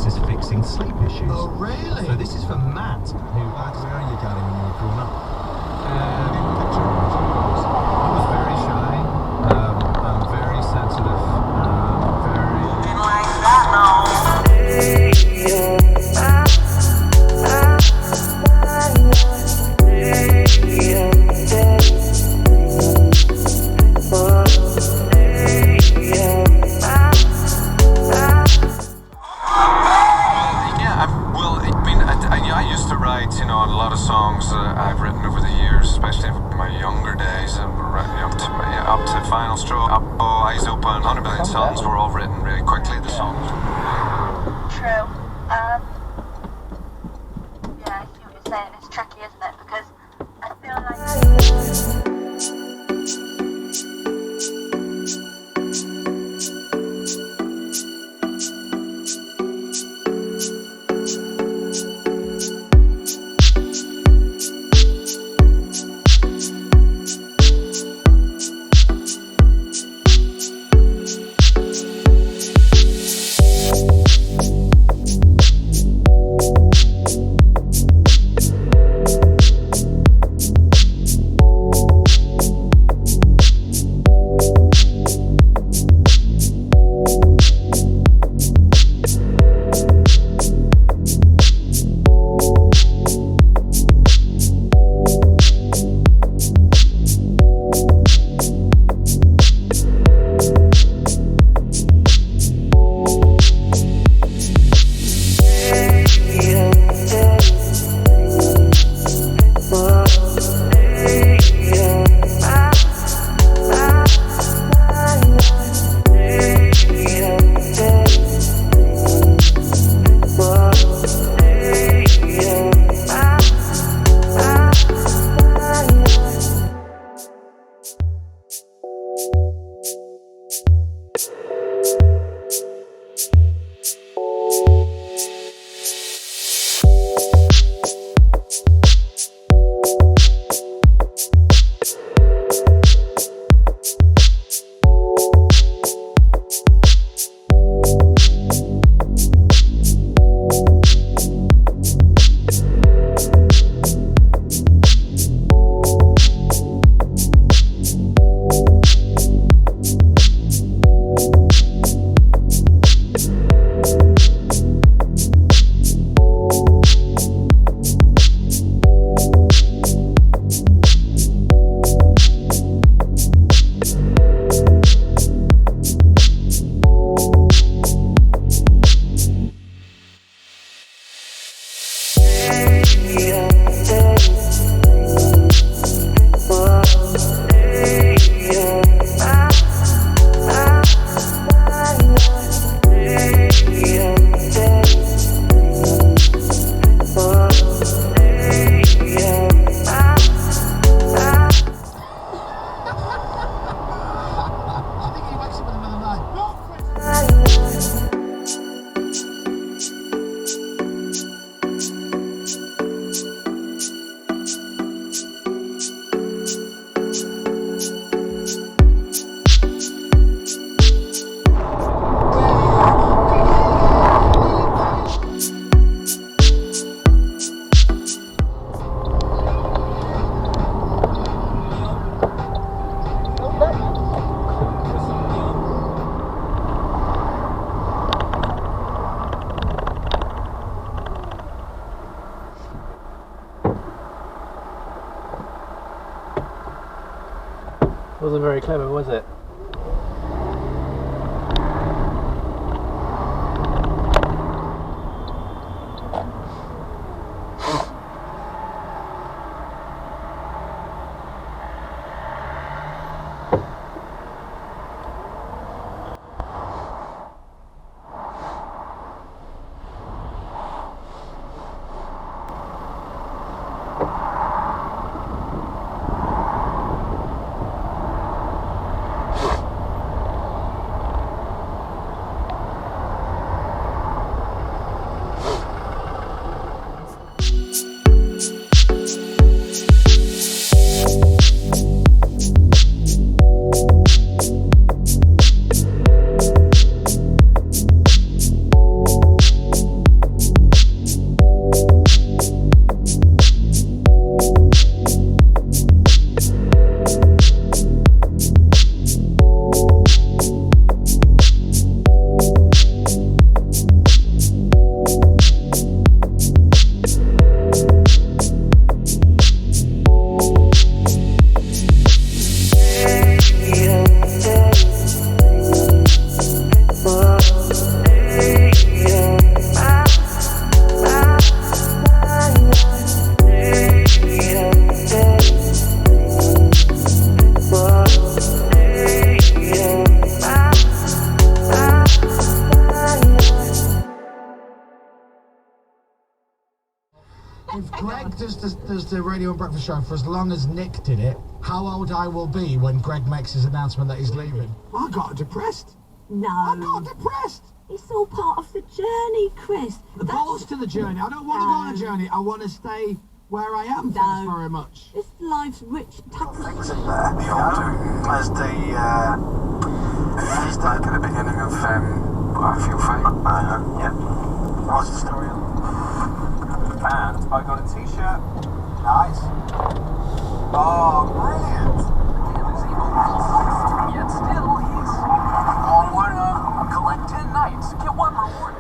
specialist is fixing sleep issues. Oh, really? So this is for Matt, who... Where are you, Gary, when you were growing up? Picture. I was very shy, and very sensitive, very... Like that, I used to write, a lot of songs I've written over the years, especially in my younger days, and up to Final Stroke, Eyes Open, 100 Million Songs were all written really quickly, the songs. True. Yeah, I see what you're saying. It's tricky, isn't it? Because I feel like... Wasn't very clever, was it? If Greg does the radio and breakfast show for as long as Nick did it, how old I will be when Greg makes his announcement that he's leaving? I got depressed. No. I got depressed. It's all part of the journey, Chris. The balls to the journey. I don't want to go on a journey. I want to stay where I am. Thanks very much. This life's rich. Things in there, the older, as the like at the beginning of I Feel Fame. Yeah. What's the story? And I got a t-shirt. Nice. Oh, brilliant. Yet still, he's onward. Collect 10 nights, get one reward.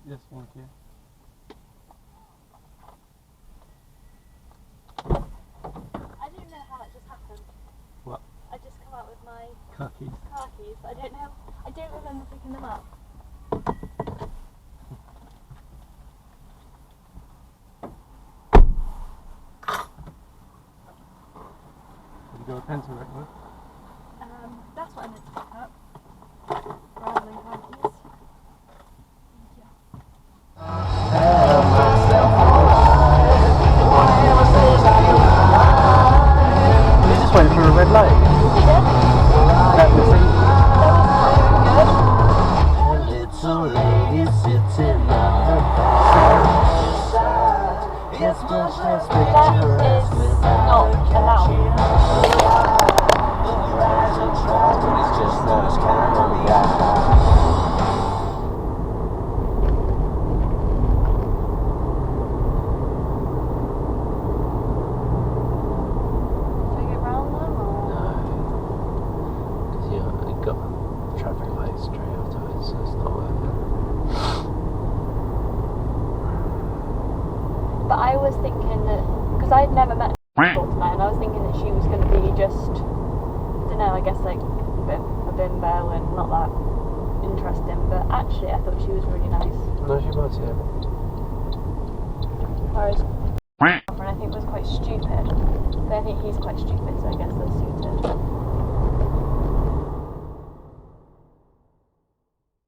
Yes, thank you. I don't know how that just happened. What? I just come out with my car keys. I don't know. I don't remember picking them up. Have you got a pencil right now? That's what I meant to pick up. Rather than car keys. You just went through a red light. That was it. Little lady sitting on her side. It's much less picturesque without a catchy rise and try, but it's just those kind of guys. But I was thinking that, because I'd never met her before tonight, and I was thinking that she was going to be just, I don't know, I guess like a bit of a bimbo and not that interesting, but actually I thought she was really nice. No, she was, yeah. Whereas I think was quite stupid, but I think he's quite stupid, so I guess those two